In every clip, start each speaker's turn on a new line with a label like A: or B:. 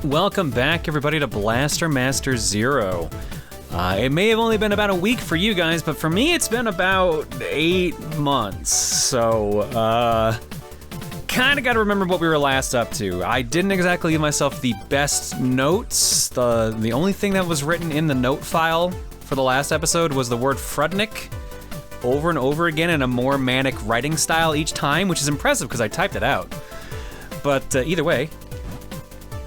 A: Welcome back, everybody, to Blaster Master Zero. It may have only been about a week for you guys, but for me, it's been about 8 months. So, kind of got to remember what we were last up to. I didn't exactly give myself the best notes. The only thing that was written in the note file for the last episode was the word Frudnik over and over again in a more manic writing style each time, which is impressive because I typed it out. But either way,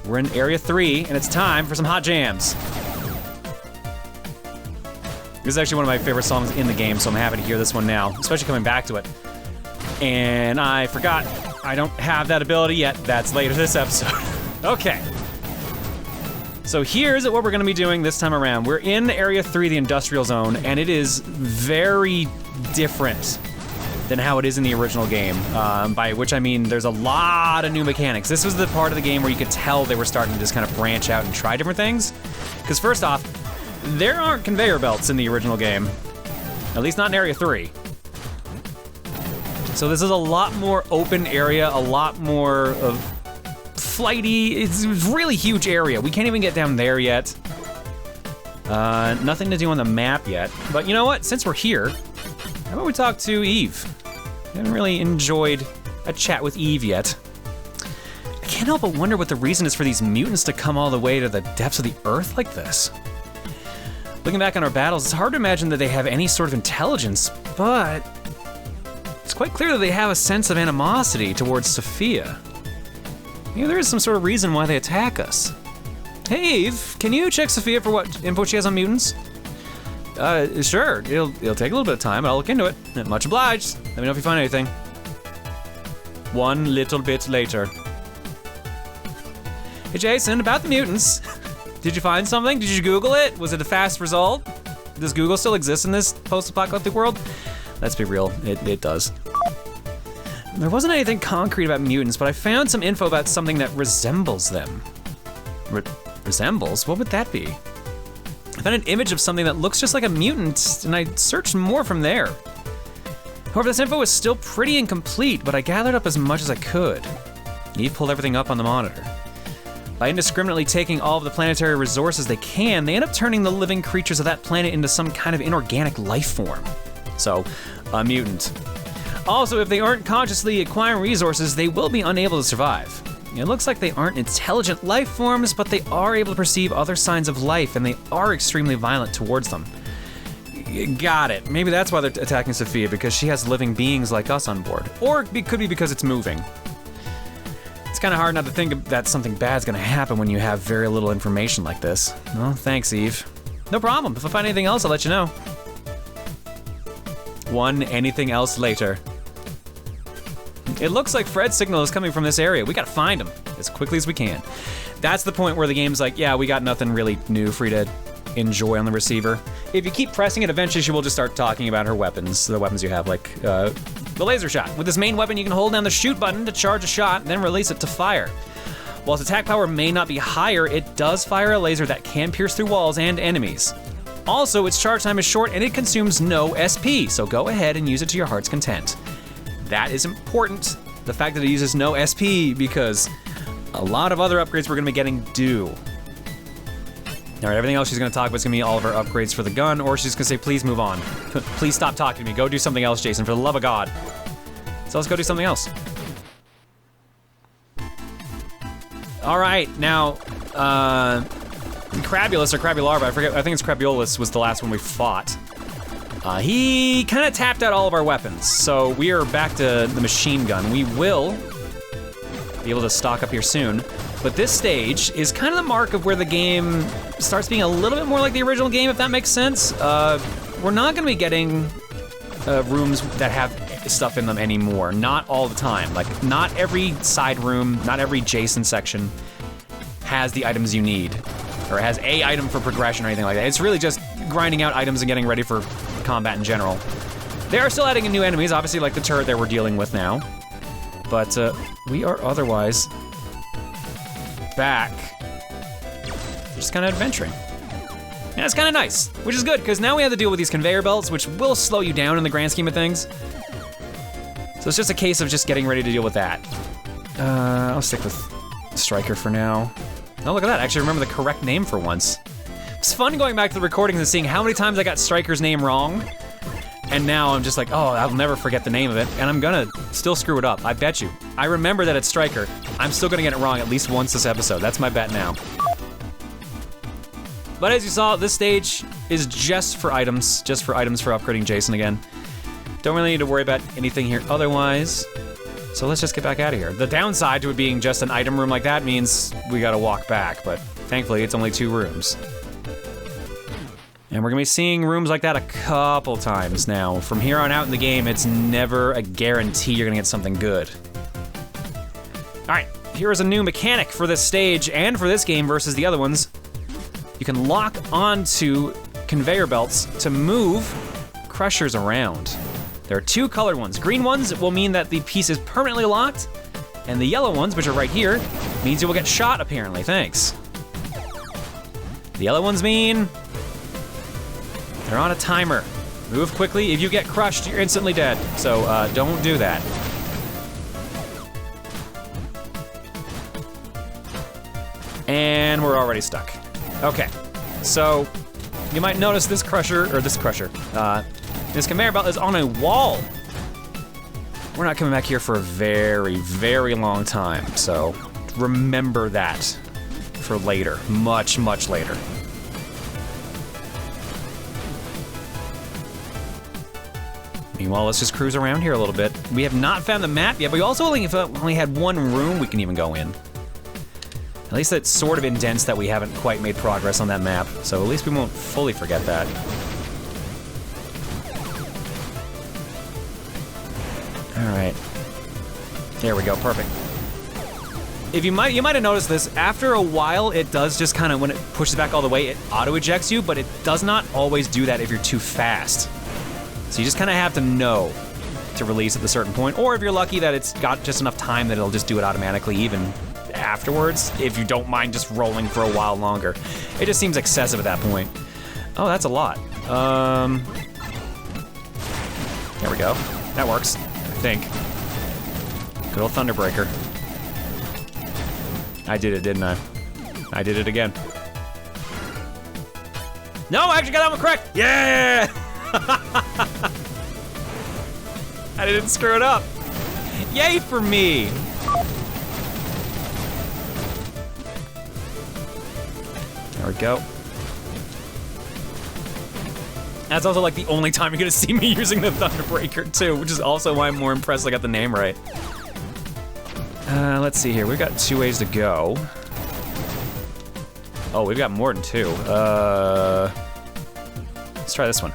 A: we're in Area 3, and it's time for some hot jams. This is actually one of my favorite songs in the game, so I'm happy to hear this one now, especially coming back to it. And I forgot, I don't have that ability yet. That's later this episode. Okay. So here's what we're gonna be doing this time around. We're in Area 3, the Industrial Zone, and it is very different than how it is in the original game, by which I mean there's a lot of new mechanics. This was the part of the game where you could tell they were starting to just kind of branch out and try different things. Because first off, there aren't conveyor belts in the original game, at least not in Area 3. So this is a lot more open area, a lot more of flighty, it's a really huge area. We can't even get down there yet. Nothing to do on the map yet. But you know what, since we're here, how about we talk to Eve? I haven't really enjoyed a chat with Eve yet. I can't help but wonder what the reason is for these mutants to come all the way to the depths of the Earth like this. Looking back on our battles, it's hard to imagine that they have any sort of intelligence, but it's quite clear that they have a sense of animosity towards Sophia. Maybe there is some sort of reason why they attack us. Hey Eve, can you check Sophia for what info she has on mutants? Sure. It'll take a little bit of time, but I'll look into it. Much obliged. Let me know if you find anything. One little bit later. Hey Jason, about the mutants. Did you find something? Did you Google it? Was it a fast result? Does Google still exist in this post-apocalyptic world? Let's be real, it does. There wasn't anything concrete about mutants, but I found some info about something that resembles them. Resembles? What would that be? I found an image of something that looks just like a mutant, and I searched more from there. However, this info is still pretty incomplete, but I gathered up as much as I could. Eve pulled everything up on the monitor. By indiscriminately taking all of the planetary resources they can, they end up turning the living creatures of that planet into some kind of inorganic life form. So, a mutant. Also, if they aren't consciously acquiring resources, they will be unable to survive. It looks like they aren't intelligent life forms, but they are able to perceive other signs of life, and they are extremely violent towards them. Got it. Maybe that's why they're attacking Sophia, because she has living beings like us on board. Or it could be because it's moving. It's kind of hard not to think that something bad's gonna happen when you have very little information like this. Well, thanks, Eve. No problem. If I find anything else, I'll let you know. Anything else later. It looks like Fred's signal is coming from this area. We gotta find him as quickly as we can. That's the point where the game's like, yeah, we got nothing really new for you to enjoy on the receiver. If you keep pressing it, eventually she will just start talking about her weapons, the weapons you have, like the laser shot. With this main weapon, you can hold down the shoot button to charge a shot, then release it to fire. While its attack power may not be higher, it does fire a laser that can pierce through walls and enemies. Also, its charge time is short and it consumes no SP, so go ahead and use it to your heart's content. That is important, the fact that it uses no SP, because a lot of other upgrades we're gonna be getting do. All right, everything else she's gonna talk about is gonna be all of her upgrades for the gun, or she's gonna say, please move on. Please stop talking to me, go do something else, Jason, for the love of God. So let's go do something else. All right, now, Crabulus or Crabularva, I forget, I think it's Crabulus was the last one we fought. He kind of tapped out all of our weapons, so we are back to the machine gun. We will be able to stock up here soon, but this stage is kind of the mark of where the game starts being a little bit more like the original game, if that makes sense. We're not gonna be getting rooms that have stuff in them anymore, not all the time. Like, not every side room, not every Jason section has the items you need, or has a item for progression or anything like that. It's really just grinding out items and getting ready for combat in general. They are still adding in new enemies, obviously, like the turret that we're dealing with now. But we are otherwise back, just kind of adventuring. And it's kind of nice, which is good, because now we have to deal with these conveyor belts, which will slow you down in the grand scheme of things. So it's just a case of just getting ready to deal with that. I'll stick with Striker for now. Oh, look at that. I actually remember the correct name for once. It's fun going back to the recordings and seeing how many times I got Stryker's name wrong. And now I'm just like, oh, I'll never forget the name of it. And I'm gonna still screw it up, I bet you. I remember that it's Stryker. I'm still gonna get it wrong at least once this episode. That's my bet now. But as you saw, this stage is just for items for upgrading Jason again. Don't really need to worry about anything here otherwise. So let's just get back out of here. The downside to it being just an item room like that means we gotta walk back, but thankfully it's only 2 rooms. And we're gonna be seeing rooms like that a couple times now. From here on out in the game, it's never a guarantee you're gonna get something good. All right, here is a new mechanic for this stage and for this game versus the other ones. You can lock onto conveyor belts to move crushers around. There are 2 colored ones. Green ones will mean that the piece is permanently locked, and the yellow ones, which are right here, means you will get shot, apparently. Thanks. The yellow ones mean they're on a timer. Move quickly. If you get crushed, you're instantly dead. So don't do that. And we're already stuck. Okay, so you might notice this conveyor belt is on a wall. We're not coming back here for a very, very long time, so remember that for later, much, much later. Meanwhile, let's just cruise around here a little bit. We have not found the map yet, but we also only had 1 room we can even go in. At least that sort of indents that we haven't quite made progress on that map, so at least we won't fully forget that. All right, there we go, perfect. If you might have noticed this, after a while it does just kind of, when it pushes back all the way, it auto ejects you, but it does not always do that if you're too fast. So you just kind of have to know to release at a certain point, or if you're lucky that it's got just enough time that it'll just do it automatically even afterwards, if you don't mind just rolling for a while longer. It just seems excessive at that point. Oh, that's a lot. There we go. That works, I think. Good old Thunderbreaker. I did it, didn't I? I did it again. No, I actually got that one correct! Yeah! I didn't screw it up. Yay for me! There we go. That's also like the only time you're gonna see me using the Thunderbreaker too, which is also why I'm more impressed I got the name right. Let's see here, we've got 2 ways to go. Oh, we've got more than 2. Let's try this one.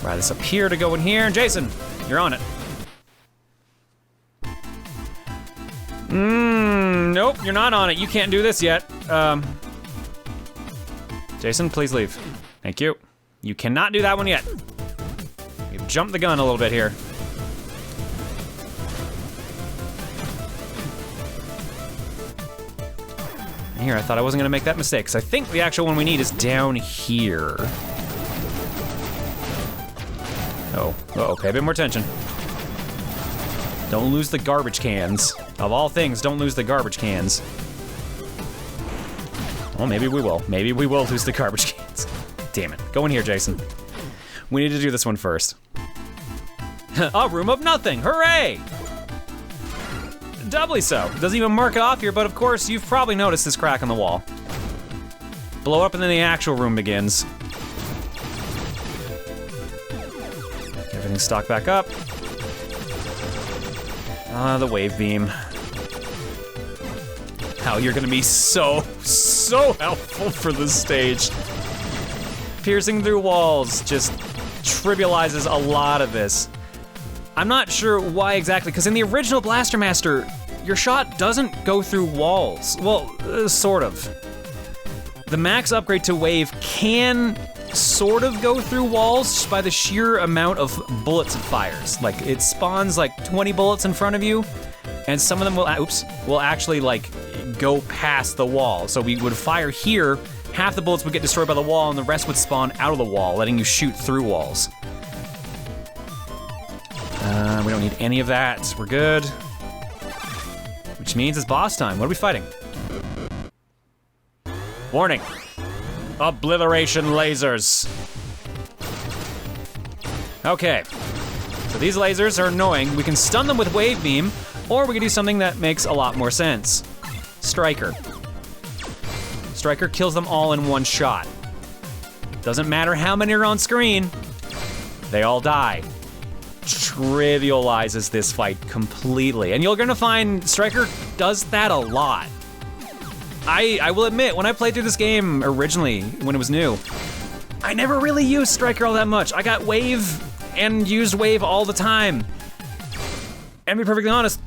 A: Ride this up here to go in here. Jason, you're on it. Nope, you're not on it. You can't do this yet. Jason, please leave. Thank you. You cannot do that one yet. You've jumped the gun a little bit here. And here, I thought I wasn't gonna make that mistake, because I think the actual one we need is down here. Oh, uh-oh, pay a bit more attention. Don't lose the garbage cans. Of all things, don't lose the garbage cans. Well, maybe we will. Maybe we will lose the garbage cans. Damn it. Go in here, Jason. We need to do this one first. A room of nothing, hooray! Doubly so. Doesn't even mark it off here, but of course, you've probably noticed this crack in the wall. Blow up and then the actual room begins. Everything's stocked back up. The wave beam. How you're gonna be so helpful for this stage. Piercing through walls just trivializes a lot of this. I'm not sure why exactly, because in the original Blaster Master, your shot doesn't go through walls. Well, sort of. The max upgrade to wave can sort of go through walls just by the sheer amount of bullets it fires. Like, it spawns like 20 bullets in front of you, and some of them will actually like go past the wall. So we would fire here, half the bullets would get destroyed by the wall, and the rest would spawn out of the wall, letting you shoot through walls. We don't need any of that, we're good. means it's boss time. What are we fighting? Warning. Obliteration lasers. Okay. So these lasers are annoying. We can stun them with Wave Beam, or we can do something that makes a lot more sense. Striker. Striker kills them all in one shot. Doesn't matter how many are on screen, they all die. Trivializes this fight completely. And you're gonna find Striker does that a lot. I will admit, when I played through this game originally, when it was new, I never really used Striker all that much. I got Wave and used Wave all the time. And to be perfectly honest,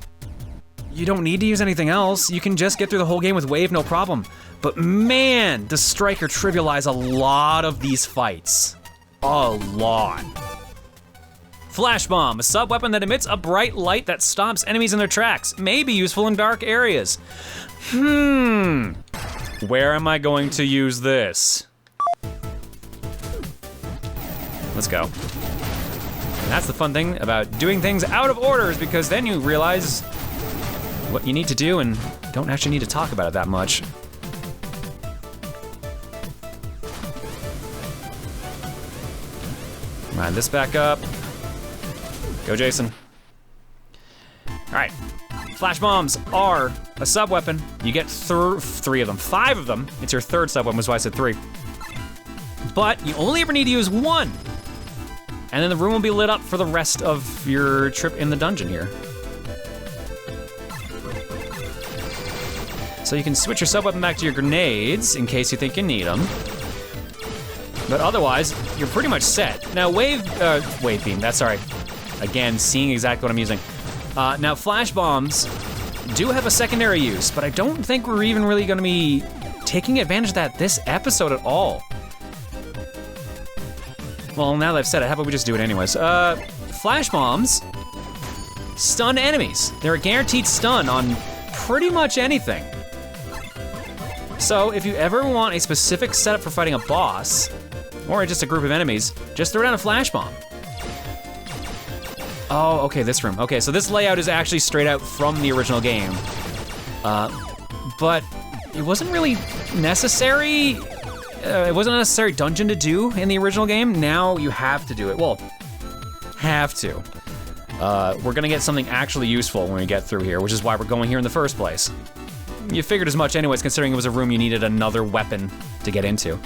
A: you don't need to use anything else. You can just get through the whole game with Wave, no problem. But man, does Striker trivialize a lot of these fights. A lot. Flash Bomb, a sub-weapon that emits a bright light that stops enemies in their tracks. May be useful in dark areas. Where am I going to use this? Let's go. And that's the fun thing about doing things out of order, is because then you realize what you need to do and don't actually need to talk about it that much. Line this back up. Go, Jason. All right. Flash bombs are a sub-weapon. You get 3 of them, 5 of them. It's your third sub-weapon, that's why I said 3. But you only ever need to use 1. And then the room will be lit up for the rest of your trip in the dungeon here. So you can switch your sub-weapon back to your grenades in case you think you need them. But otherwise, you're pretty much set. Now Wave Beam, that's sorry. Again, seeing exactly what I'm using. Now flash bombs do have a secondary use, but I don't think we're even really gonna be taking advantage of that this episode at all. Well, now that I've said it, how about we just do it anyways? Flash bombs stun enemies. They're a guaranteed stun on pretty much anything. So if you ever want a specific setup for fighting a boss, or just a group of enemies, just throw down a flash bomb. Oh, okay, this room. Okay, so this layout is actually straight out from the original game. But it wasn't really necessary. It wasn't a necessary dungeon to do in the original game. Now you have to do it. Well, have to. We're gonna get something actually useful when we get through here, which is why we're going here in the first place. You figured as much anyways, considering it was a room you needed another weapon to get into.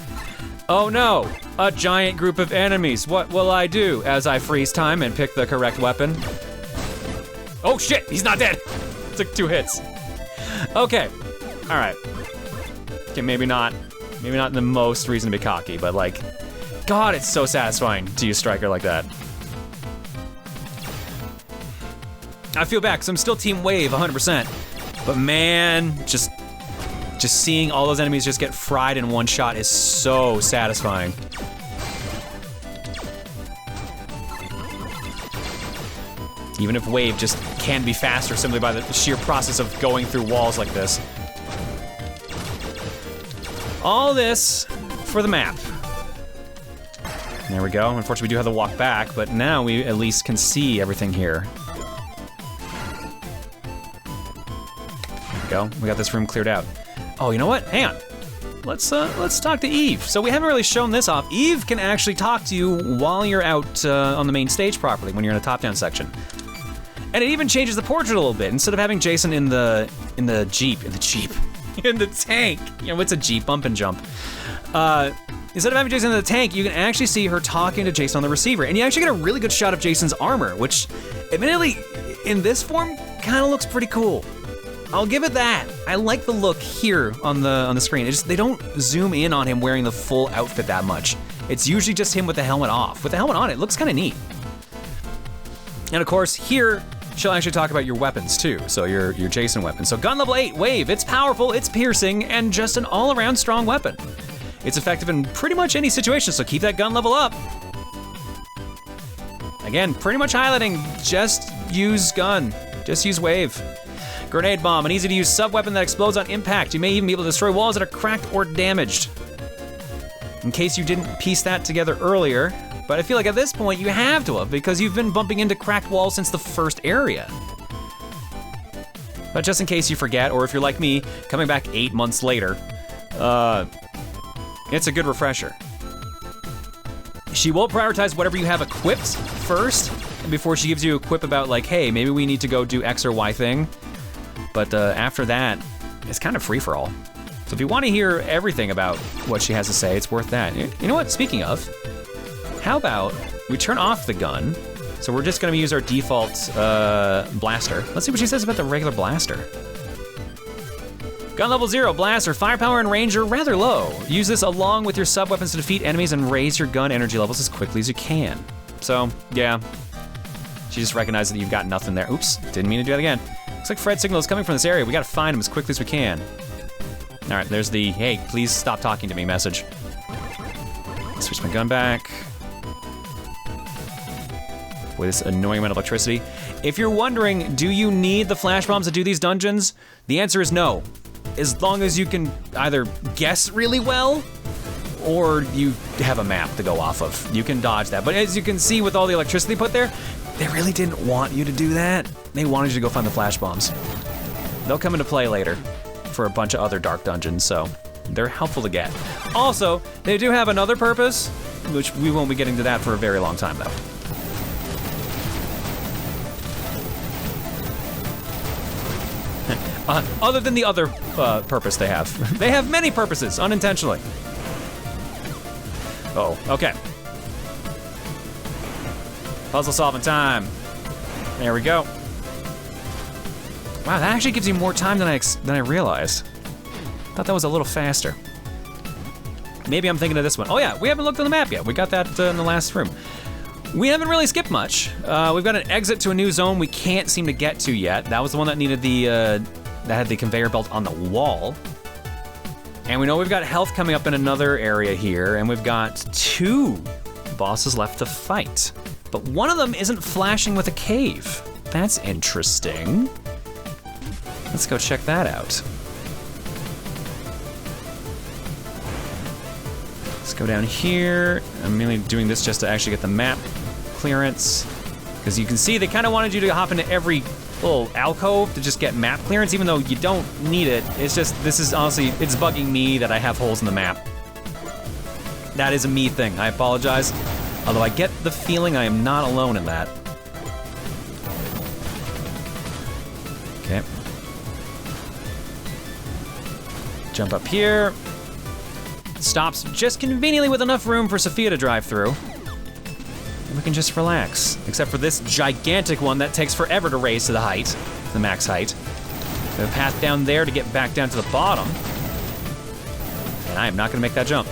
A: Oh no, a giant group of enemies. What will I do as I freeze time and pick the correct weapon? Oh shit, he's not dead. Took 2 hits. Okay, all right. Okay, maybe not the most reason to be cocky, but like, God, it's so satisfying to use Striker like that. I feel bad, because I'm still Team Wave 100%. But man, just seeing all those enemies just get fried in one shot is so satisfying. Even if Wave just can be faster simply by the sheer process of going through walls like this. All this for the map. There we go. Unfortunately, we do have to walk back, but now we at least can see everything here. There we go. We got this room cleared out. Oh, you know what? Hang on. Let's talk to Eve. So we haven't really shown this off. Eve can actually talk to you while you're out on the main stage properly, when you're in a top-down section. And it even changes the portrait a little bit. Instead of having Jason in the tank. You know, it's a Jeep, bump and jump. Instead of having Jason in the tank, you can actually see her talking to Jason on the receiver. And you actually get a really good shot of Jason's armor, which admittedly, in this form, kind of looks pretty cool. I'll give it that. I like the look here on the screen. They don't zoom in on him wearing the full outfit that much. It's usually just him with the helmet off. With the helmet on, it looks kind of neat. And of course, here, she'll actually talk about your weapons too. So your Jason weapon. So gun level 8, Wave. It's powerful, it's piercing, and just an all-around strong weapon. It's effective in pretty much any situation, so keep that gun level up. Again, pretty much highlighting, just use gun. Just use Wave. Grenade bomb, an easy-to-use sub-weapon that explodes on impact. You may even be able to destroy walls that are cracked or damaged. In case you didn't piece that together earlier, but I feel like at this point you have to have, because you've been bumping into cracked walls since the first area. But just in case you forget, or if you're like me, coming back 8 months later, it's a good refresher. She will prioritize whatever you have equipped first, before she gives you a quip about like, hey, maybe we need to go do X or Y thing. But after that, it's kind of free for all. So if you want to hear everything about what she has to say, it's worth that. You know what, speaking of, how about we turn off the gun? So we're just gonna use our default blaster. Let's see what she says about the regular blaster. Gun level 0, blaster, firepower and range are rather low. Use this along with your sub-weapons to defeat enemies and raise your gun energy levels as quickly as you can. So, yeah. She just recognized that you've got nothing there. Oops, didn't mean to do that again. Looks like Fred's signal is coming from this area. We gotta find him as quickly as we can. All right, there's the, hey, please stop talking to me message. Switch my gun back. With this annoying amount of electricity. If you're wondering, do you need the flash bombs to do these dungeons? The answer is no. As long as you can either guess really well, or you have a map to go off of. You can dodge that. But as you can see with all the electricity put there, they really didn't want you to do that. They wanted you to go find the flash bombs. They'll come into play later for a bunch of other dark dungeons, so they're helpful to get. Also, they do have another purpose, which we won't be getting to that for a very long time though. Other than the other purpose they have. They have many purposes, unintentionally. Oh, okay. Puzzle solving time. There we go. Wow, that actually gives you more time than I realized. Thought that was a little faster. Maybe I'm thinking of this one. Oh yeah, we haven't looked on the map yet. We got that in the last room. We haven't really skipped much. We've got an exit to a new zone we can't seem to get to yet. That was the one that needed the, that had the conveyor belt on the wall. And we know we've got health coming up in another area here, and we've got 2 bosses left to fight. But one of them isn't flashing with a cave. That's interesting. Let's go check that out. Let's go down here. I'm mainly doing this just to actually get the map clearance. Because you can see they kind of wanted you to hop into every little alcove to just get map clearance, even though you don't need it. It's just, this is honestly, it's bugging me that I have holes in the map. That is a me thing, I apologize. Although I get the feeling I am not alone in that. Okay. Jump up here. Stops just conveniently with enough room for Sophia to drive through. And we can just relax. Except for this gigantic one that takes forever to raise to the height, the max height. There's a path down there to get back down to the bottom. And I am not gonna make that jump.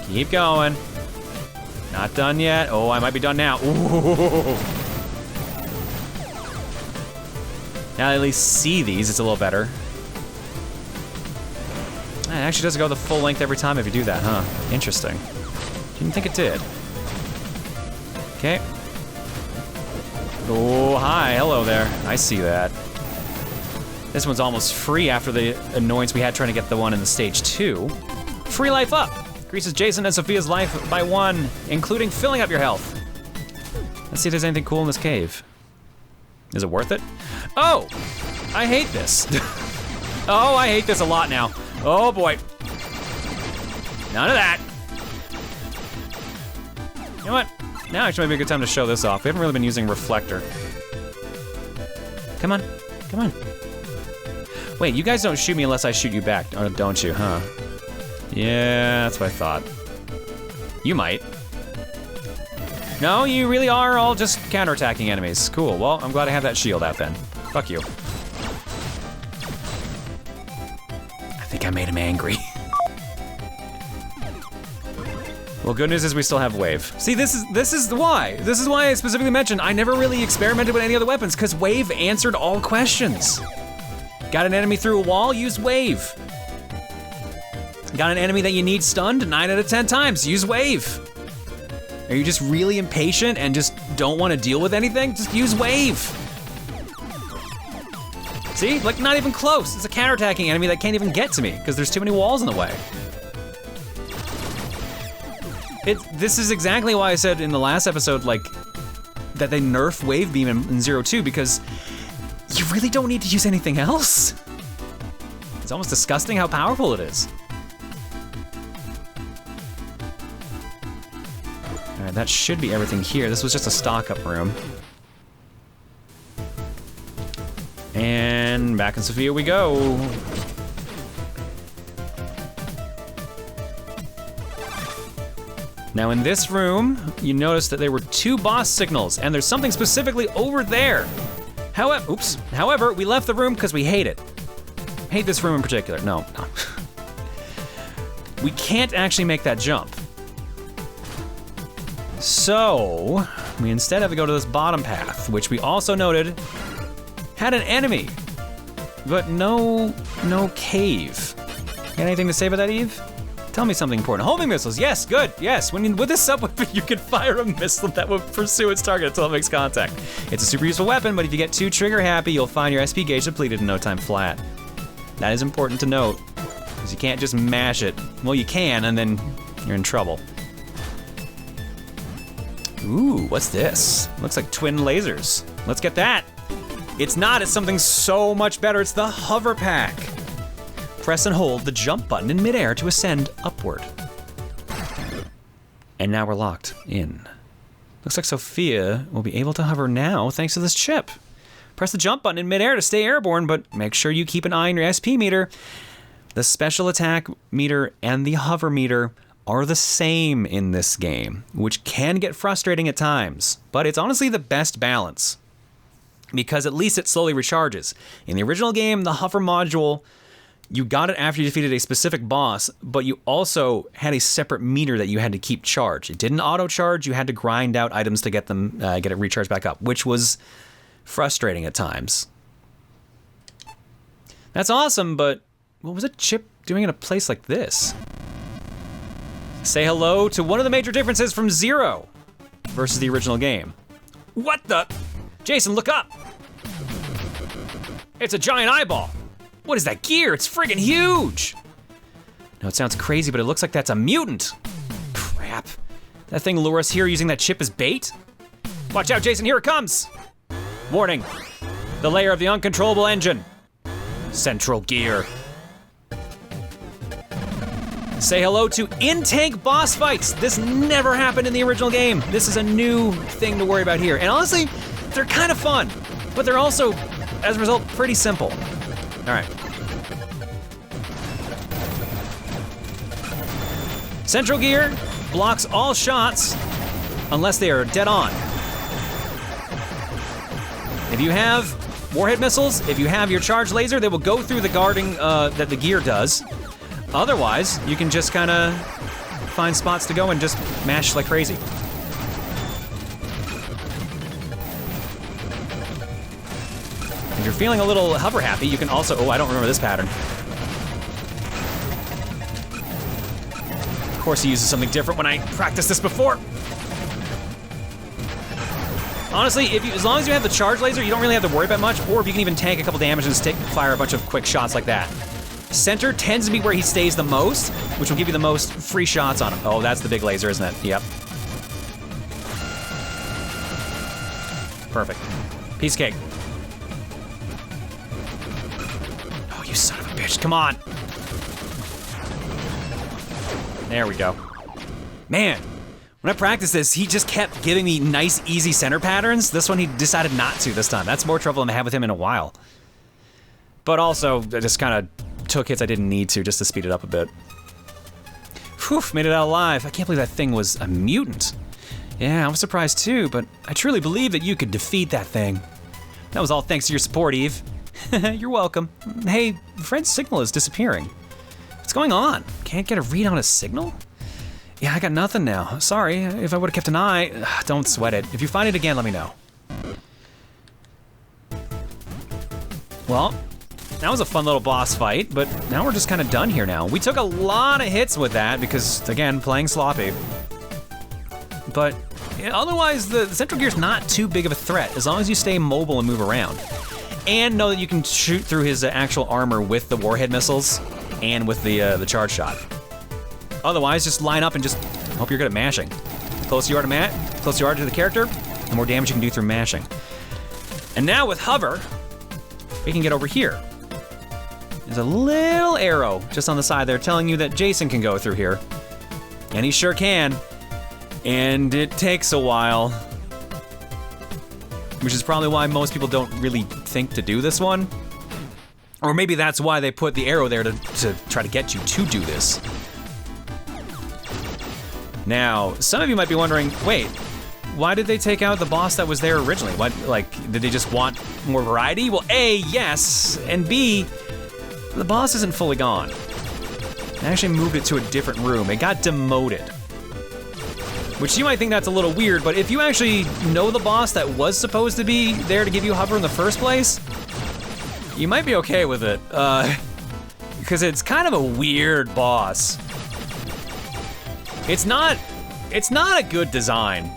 A: Keep going. Not done yet. Oh, I might be done now. Ooh. Now I at least see these, it's a little better. It actually doesn't go the full length every time if you do that, huh? Interesting. Didn't think it did. Okay. Oh, hi, hello there. I see that. This one's almost free after the annoyance we had trying to get the one in the stage 2. Free life up. Increases Jason and Sophia's life by 1, including filling up your health. Let's see if there's anything cool in this cave. Is it worth it? Oh, I hate this. Oh, I hate this a lot now. Oh boy. None of that. You know what? Now actually might be a good time to show this off. We haven't really been using reflector. Come on, come on. Wait, you guys don't shoot me unless I shoot you back, don't you, huh? Yeah, that's what I thought. You might. No, you really are all just counterattacking enemies. Cool, well, I'm glad I have that shield out then. Fuck you. I think I made him angry. Well, good news is we still have wave. See, this is why. This is why I specifically mentioned I never really experimented with any other weapons, because wave answered all questions. Got an enemy through a wall, use wave. Got an enemy that you need stunned 9 out of 10 times, use wave. Are you just really impatient and just don't want to deal with anything? Just use wave. See, like not even close. It's a counterattacking enemy that can't even get to me because there's too many walls in the way. This is exactly why I said in the last episode, like, that they nerf Wave Beam in 0-2 because you really don't need to use anything else. It's almost disgusting how powerful it is. All right, that should be everything here. This was just a stock-up room. And back in Sophia we go. Now in this room, you notice that there were 2 boss signals, and there's something specifically over there. However, we left the room because we hate it. Hate this room in particular. No. We can't actually make that jump. So, we instead have to go to this bottom path, which we also noted had an enemy, but no cave. Got anything to say about that, Eve? Tell me something important. Homing missiles, yes, good, yes. With this subweapon, you can fire a missile that will pursue its target until it makes contact. It's a super useful weapon, but if you get too trigger happy, you'll find your SP gauge depleted in no time flat. That is important to note, because you can't just mash it. Well, you can, and then you're in trouble. Ooh, what's this? Looks like twin lasers. Let's get that. It's not, it's something so much better. It's the hover pack. Press and hold the jump button in midair to ascend upward. And now we're locked in. Looks like Sophia will be able to hover now thanks to this chip. Press the jump button in midair to stay airborne, but make sure you keep an eye on your SP meter. The special attack meter and the hover meter are the same in this game, which can get frustrating at times, but it's honestly the best balance, because at least it slowly recharges. In the original game, the hover module, you got it after you defeated a specific boss, but you also had a separate meter that you had to keep charged. It didn't auto-charge, you had to grind out items to get them, get it recharged back up, which was frustrating at times. That's awesome, but what was a chip doing in a place like this? Say hello to one of the major differences from 0 versus the original game. What the? Jason, look up. It's a giant eyeball. What is that gear? It's friggin' huge. No, it sounds crazy, but it looks like that's a mutant. Crap. That thing lure us here using that chip as bait? Watch out, Jason, here it comes. Warning, the layer of the uncontrollable engine. Central gear. Say hello to in-tank boss fights. This never happened in the original game. This is a new thing to worry about here. And honestly, they're kind of fun, but they're also, as a result, pretty simple. All right. Central gear blocks all shots unless they are dead on. If you have warhead missiles, if you have your charged laser, they will go through the guarding that the gear does. Otherwise, you can just kind of find spots to go and just mash like crazy. If you're feeling a little hover happy, you can also, oh, I don't remember this pattern. Of course he uses something different when I practiced this before. Honestly, as long as you have the charge laser, you don't really have to worry about much, or if you can even tank a couple damage and just fire a bunch of quick shots like that. Center tends to be where he stays the most, which will give you the most free shots on him. Oh, that's the big laser, isn't it? Yep. Perfect. Piece of cake. Oh, you son of a bitch, come on. There we go. Man, when I practiced this, he just kept giving me nice, easy center patterns. This one, he decided not to this time. That's more trouble than I had with him in a while. But also, I just kind of took hits I didn't need to just to speed it up a bit. Whew, made it out alive. I can't believe that thing was a mutant. Yeah, I was surprised too, but I truly believe that you could defeat that thing. That was all thanks to your support, Eve. You're welcome. Hey, Fred's signal is disappearing. What's going on? Can't get a read on his signal? Yeah, I got nothing now. Sorry, if I would've kept an eye. Don't sweat it. If you find it again, let me know. Well, that was a fun little boss fight, but now we're just kind of done here now. We took a lot of hits with that because, again, playing sloppy. But otherwise, the central gear's not too big of a threat as long as you stay mobile and move around. And know that you can shoot through his actual armor with the warhead missiles and with the charge shot. Otherwise, just line up and just hope you're good at mashing. The closer you are to the character, the more damage you can do through mashing. And now with hover, we can get over here. There's a little arrow just on the side there telling you that Jason can go through here. And he sure can. And it takes a while. Which is probably why most people don't really think to do this one. Or maybe that's why they put the arrow there to try to get you to do this. Now, some of you might be wondering, wait, why did they take out the boss that was there originally? What, like, did they just want more variety? Well, A, yes, and B, the boss isn't fully gone. They actually moved it to a different room. It got demoted. Which you might think that's a little weird, but if you actually know the boss that was supposed to be there to give you hover in the first place, you might be okay with it. Because it's kind of a weird boss. It's not a good design.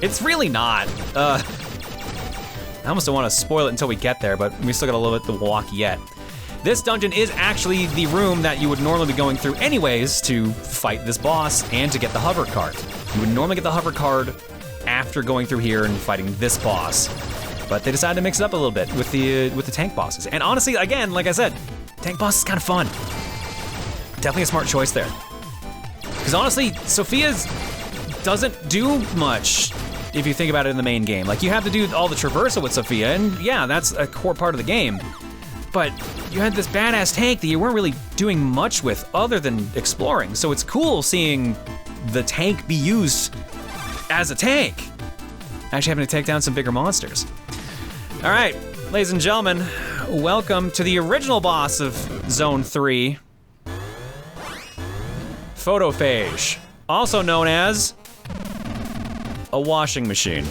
A: It's really not. I almost don't want to spoil it until we get there, but we still got a little bit to walk yet. This dungeon is actually the room that you would normally be going through anyways to fight this boss and to get the hover card. You would normally get the hover card after going through here and fighting this boss. But they decided to mix it up a little bit with the tank bosses. And honestly, again, like I said, tank boss is kind of fun. Definitely a smart choice there. Because honestly, Sophia's doesn't do much if you think about it in the main game. Like, you have to do all the traversal with Sophia, and yeah, that's a core part of the game. But you had this badass tank that you weren't really doing much with other than exploring. So it's cool seeing the tank be used as a tank. Actually having to take down some bigger monsters. All right, ladies and gentlemen, welcome to the original boss of Zone 3. Photophage, also known as a washing machine.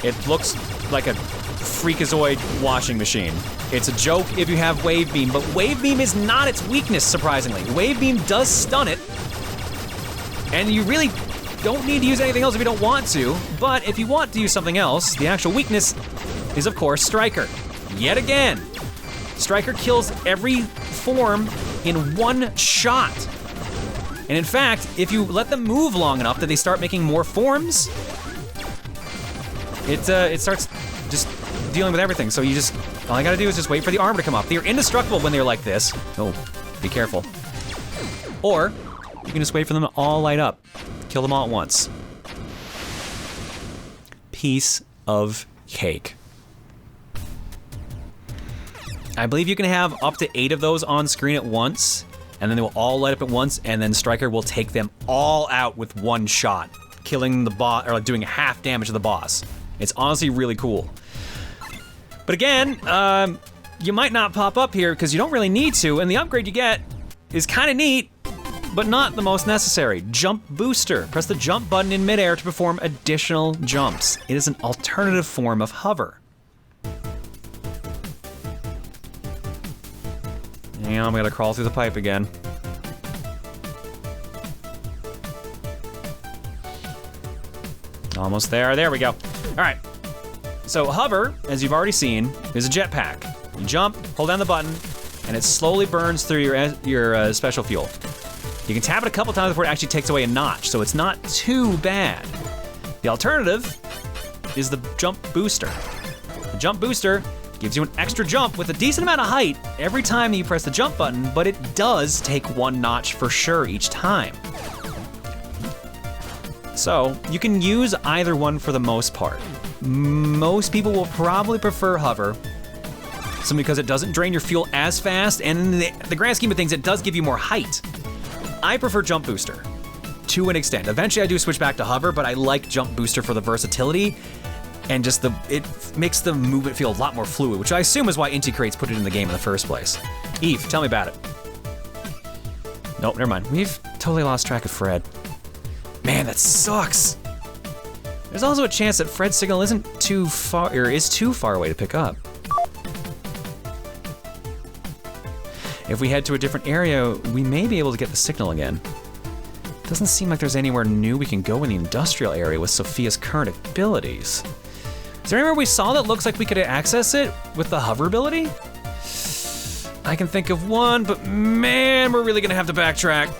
A: It looks like a freakazoid washing machine. It's a joke if you have Wave Beam, but Wave Beam is not its weakness, surprisingly. Wave Beam does stun it, and you really don't need to use anything else if you don't want to, but if you want to use something else, the actual weakness is, of course, Striker. Yet again, Striker kills every form in one shot. And in fact, if you let them move long enough that they start making more forms, it starts just dealing with everything. So you just, all I gotta do is just wait for the armor to come up. They're indestructible when they're like this. Oh, be careful. Or, you can just wait for them to all light up. Kill them all at once. Piece of cake. I believe you can have up to 8 of those on screen at once, and then they will all light up at once, and then Striker will take them all out with one shot, killing the boss, or like doing half damage to the boss. It's honestly really cool. But again, you might not pop up here because you don't really need to, and the upgrade you get is kind of neat, but not the most necessary. Jump Booster. Press the jump button in midair to perform additional jumps. It is an alternative form of hover. Hang on, I'm gonna crawl through the pipe again. Almost there, there we go. All right, so hover, as you've already seen, is a jetpack. You jump, hold down the button, and it slowly burns through your special fuel. You can tap it a couple times before it actually takes away a notch, so it's not too bad. The alternative is the jump booster. The jump booster gives you an extra jump with a decent amount of height every time you press the jump button, but it does take one notch for sure each time. So you can use either one for the most part. Most people will probably prefer hover, simply because it doesn't drain your fuel as fast, and in the grand scheme of things, it does give you more height. I prefer jump booster to an extent. Eventually I do switch back to hover, but I like jump booster for the versatility, and just it makes the movement feel a lot more fluid, which I assume is why Inti Crates put it in the game in the first place. Eve, tell me about it. Nope, never mind. We've totally lost track of Fred. Man, that sucks. There's also a chance that Fred's signal isn't too far, or is too far away to pick up. If we head to a different area, we may be able to get the signal again. Doesn't seem like there's anywhere new we can go in the industrial area with Sophia's current abilities. Is there anywhere we saw that looks like we could access it with the hover ability? I can think of one, but man, we're really gonna have to backtrack.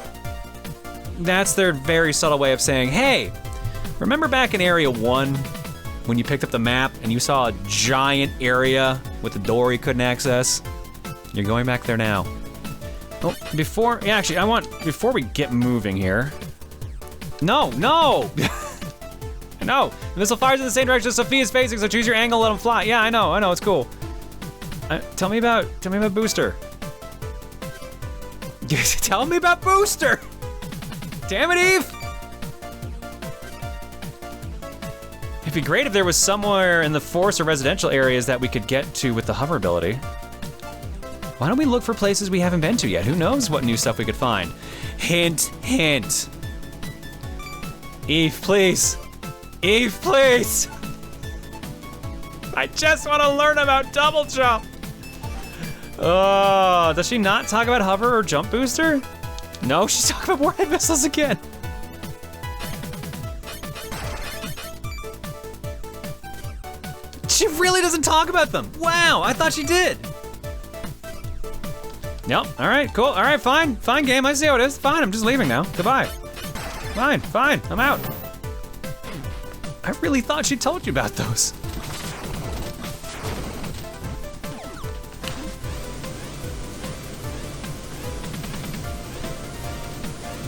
A: That's their very subtle way of saying, hey, remember back in Area 1 when you picked up the map and you saw a giant area with a door you couldn't access? You're going back there now. Oh, before we get moving here. No! No, the missile fires in the same direction Sophia's facing, so choose your angle, let them fly. Yeah, I know, it's cool. Tell me about Booster. Tell me about Booster! Damn it, Eve! It'd be great if there was somewhere in the forest or residential areas that we could get to with the hover ability. Why don't we look for places we haven't been to yet? Who knows what new stuff we could find? Hint, hint. Eve, please. Eve, please. I just want to learn about double jump. Oh, does she not talk about hover or jump booster? No, she's talking about warhead missiles again. She really doesn't talk about them. Wow, I thought she did. Yep, all right, cool. All right, fine, game, I see how it is. Fine, I'm just leaving now, goodbye. Fine, I'm out. I really thought she told you about those.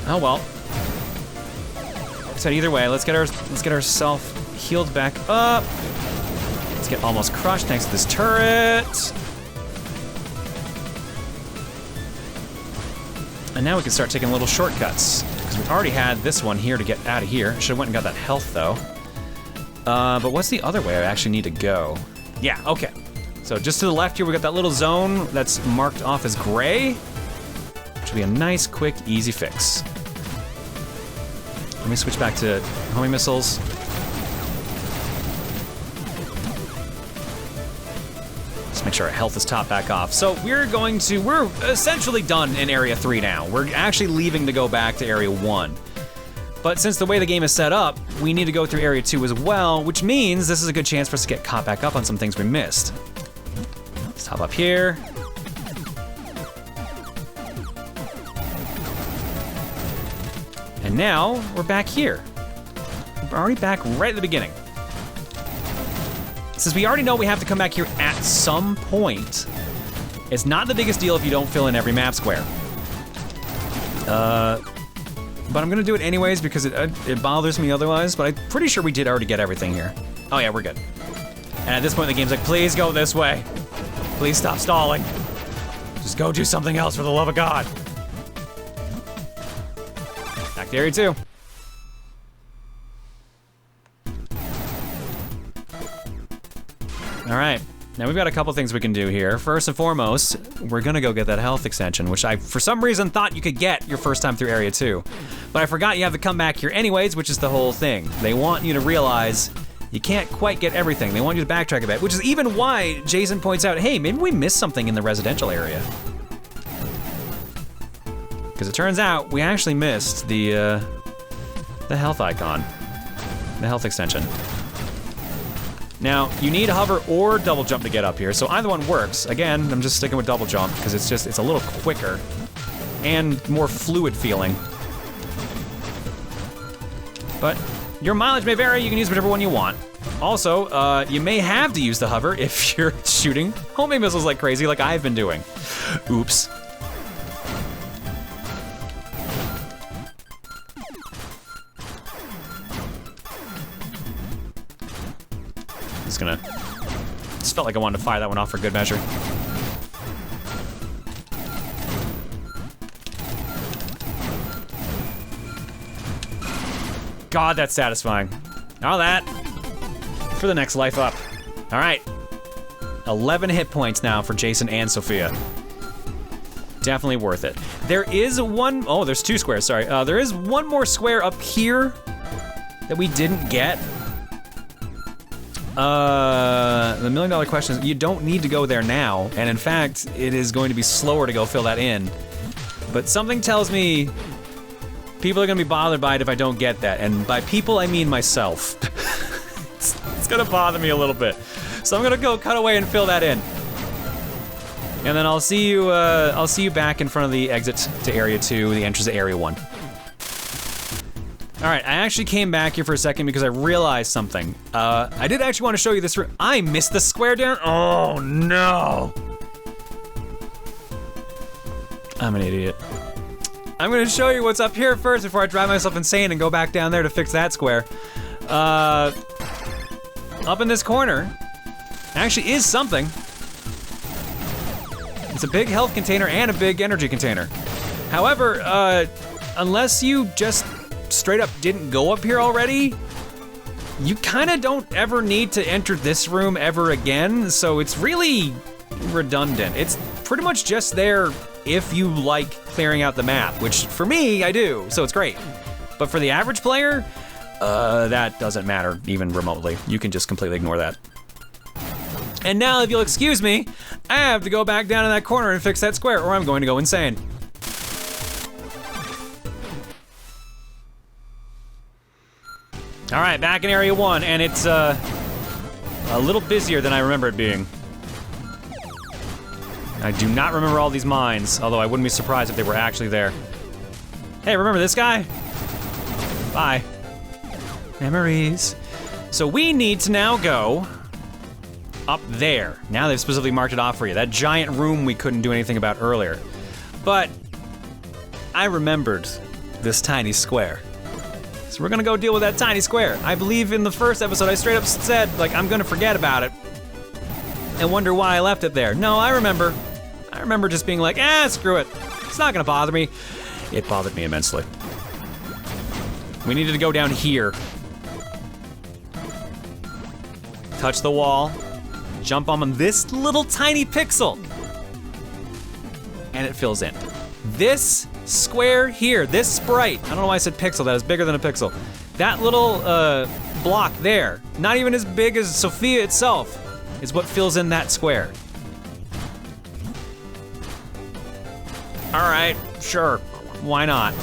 A: Oh well. So either way, let's get ourselves healed back up. Let's get almost crushed next to this turret. And now we can start taking little shortcuts, because we already had this one here to get out of here. Should've went and got that health though. But what's the other way I actually need to go? Yeah, okay. So just to the left here, we got that little zone that's marked off as gray, which will be a nice, quick, easy fix. Let me switch back to homing missiles. Just make sure our health is topped back off. So we're essentially done in Area 3 now. We're actually leaving to go back to Area 1. But since the way the game is set up, we need to go through Area 2 as well, which means this is a good chance for us to get caught back up on some things we missed. Let's hop up here. And now, we're back here. We're already back right at the beginning. Since we already know we have to come back here at some point, it's not the biggest deal if you don't fill in every map square. But I'm gonna do it anyways because it bothers me otherwise, but I'm pretty sure we did already get everything here. Oh yeah, we're good. And at this point the game's like, please go this way. Please stop stalling. Just go do something else for the love of God. Back to Area 2. All right, now we've got a couple things we can do here. First and foremost, we're gonna go get that health extension, which I, for some reason, thought you could get your first time through Area 2. But I forgot you have to come back here anyways, which is the whole thing. They want you to realize you can't quite get everything. They want you to backtrack a bit, which is even why Jason points out, hey, maybe we missed something in the residential area. Because it turns out we actually missed the health icon, the health extension. Now, you need hover or double jump to get up here, so either one works. Again, I'm just sticking with double jump because it's a little quicker and more fluid feeling. But your mileage may vary, you can use whichever one you want. Also, you may have to use the hover if you're shooting homing missiles like crazy, like I've been doing. Oops. Just felt like I wanted to fire that one off for good measure. God, that's satisfying. All that for the next life up. All right, 11 hit points now for Jason and Sophia. Definitely worth it. There is one, oh, there's two squares, sorry. There is one more square up here that we didn't get. The $1 million question is, you don't need to go there now, and in fact, it is going to be slower to go fill that in. But something tells me people are gonna be bothered by it if I don't get that, and by people, I mean myself. It's gonna bother me a little bit. So I'm gonna go cut away and fill that in. And then I'll see you back in front of the exit to Area 2, the entrance to Area 1. All right, I actually came back here for a second because I realized something. I did actually want to show you this room. I missed the square down. Oh no. I'm an idiot. I'm gonna show you what's up here first before I drive myself insane and go back down there to fix that square. Up in this corner actually is something. It's a big health container and a big energy container. However, unless you just straight up didn't go up here already, you kind of don't ever need to enter this room ever again, so it's really redundant. It's pretty much just there if you like clearing out the map, which for me, I do, so it's great. But for the average player, that doesn't matter even remotely. You can just completely ignore that. And now, if you'll excuse me, I have to go back down in that corner and fix that square, or I'm going to go insane. All right, back in Area 1, and it's a little busier than I remember it being. I do not remember all these mines, although I wouldn't be surprised if they were actually there. Hey, remember this guy? Bye. Memories. So we need to now go up there. Now they've specifically marked it off for you. That giant room we couldn't do anything about earlier. But I remembered this tiny square. So we're gonna go deal with that tiny square. I believe in the first episode I straight up said, like, I'm gonna forget about it and wonder why I left it there. No, I remember. I remember just being like, screw it. It's not gonna bother me. It bothered me immensely. We needed to go down here. Touch the wall. Jump on this little tiny pixel. And it fills in. This square here, this sprite, I don't know why I said pixel, that is bigger than a pixel. That little block there, not even as big as Sophia itself, is what fills in that square. All right, sure, why not?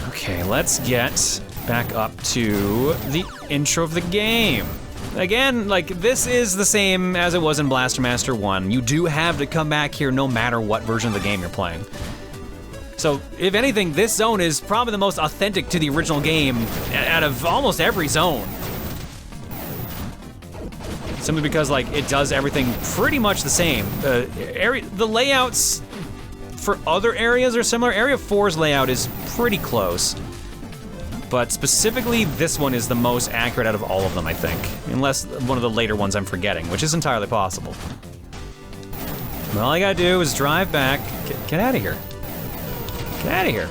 A: Okay, let's get back up to the intro of the game. Again, like, this is the same as it was in Blaster Master 1. You do have to come back here no matter what version of the game you're playing. So, if anything, this zone is probably the most authentic to the original game out of almost every zone. Simply because, like, it does everything pretty much the same. The layouts for other areas are similar. Area 4's layout is pretty close. But specifically, this one is the most accurate out of all of them, I think. Unless one of the later ones I'm forgetting, which is entirely possible. Well, all I gotta do is drive back. Get out of here. Get out of here.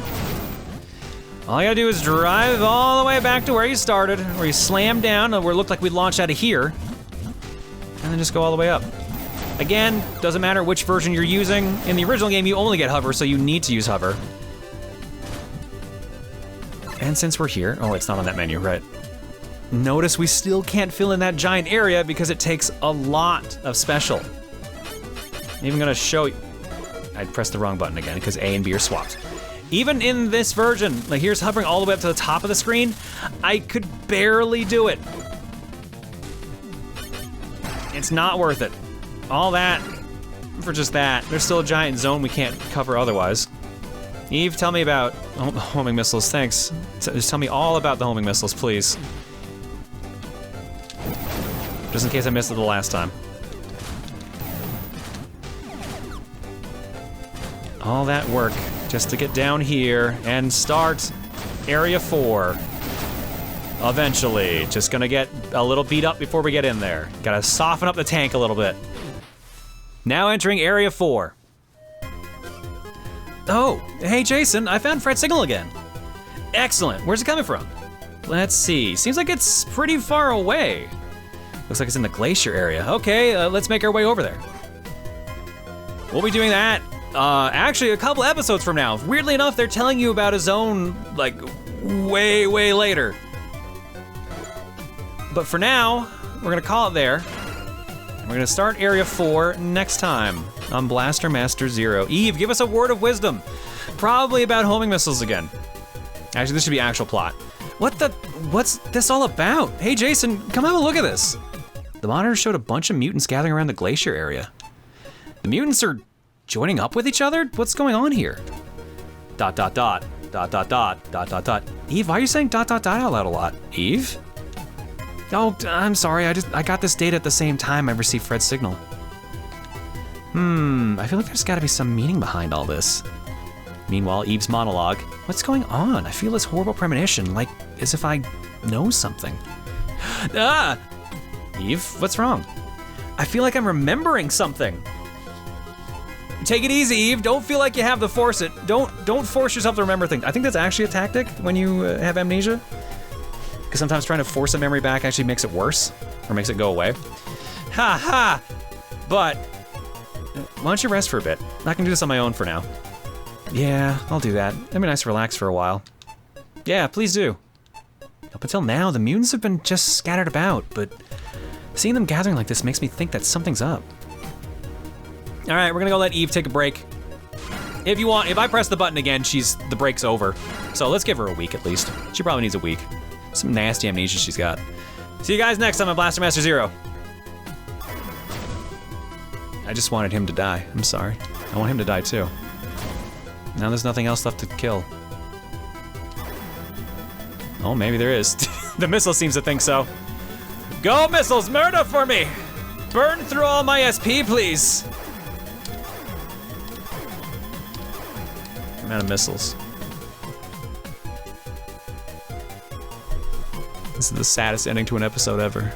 A: All I gotta do is drive all the way back to where you started, where you slammed down, where it looked like we launched out of here. And then just go all the way up. Again, doesn't matter which version you're using. In the original game, you only get hover, so you need to use hover. And since we're here, oh, it's not on that menu, right? Notice we still can't fill in that giant area because it takes a lot of special. I'm even gonna show you. I pressed the wrong button again because A and B are swapped. Even in this version, like here's hovering all the way up to the top of the screen, I could barely do it. It's not worth it. All that for just that. There's still a giant zone we can't cover otherwise. Eve, tell me about homing missiles, thanks. Just tell me all about the homing missiles, please. Just in case I missed it the last time. All that work just to get down here and start Area 4. Eventually, just gonna get a little beat up before we get in there. Gotta soften up the tank a little bit. Now entering Area 4. Oh, hey Jason, I found Fred's signal again. Excellent, where's it coming from? Let's see, seems like it's pretty far away. Looks like it's in the glacier area. Okay, let's make our way over there. We'll be doing that, actually a couple episodes from now. Weirdly enough, they're telling you about a zone, like, way, way later. But for now, we're gonna call it there. We're gonna start Area 4 next time on Blaster Master 0. Eve, give us a word of wisdom. Probably about homing missiles again. Actually, this should be actual plot. What's this all about? Hey Jason, come have a look at this. The monitor showed a bunch of mutants gathering around the glacier area. The mutants are joining up with each other? What's going on here? Dot, dot, dot, dot, dot, dot, dot, dot, dot. Eve, why are you saying dot, dot, dot out loud a lot? Eve? Oh, I'm sorry, I got this data at the same time I received Fred's signal. I feel like there's gotta be some meaning behind all this. Meanwhile, Eve's monologue. What's going on? I feel this horrible premonition, like as if I know something. Ah! Eve, what's wrong? I feel like I'm remembering something. Take it easy, Eve. Don't feel like you have to force it. Don't force yourself to remember things. I think that's actually a tactic when you have amnesia. Because sometimes trying to force a memory back actually makes it worse, or makes it go away. Ha ha! But, why don't you rest for a bit? I can do this on my own for now. Yeah, I'll do that. It'd be nice to relax for a while. Yeah, please do. Up until now, the mutants have been just scattered about, but seeing them gathering like this makes me think that something's up. All right, we're gonna go let Eve take a break. If you want, if I press the button again, the break's over. So let's give her a week at least. She probably needs a week. Some nasty amnesia she's got. See you guys next time on Blaster Master Zero. I just wanted him to die. I'm sorry. I want him to die too. Now there's nothing else left to kill. Oh, maybe there is. The missile seems to think so. Go missiles, murder for me! Burn through all my SP, please. I'm out of missiles. This is the saddest ending to an episode ever.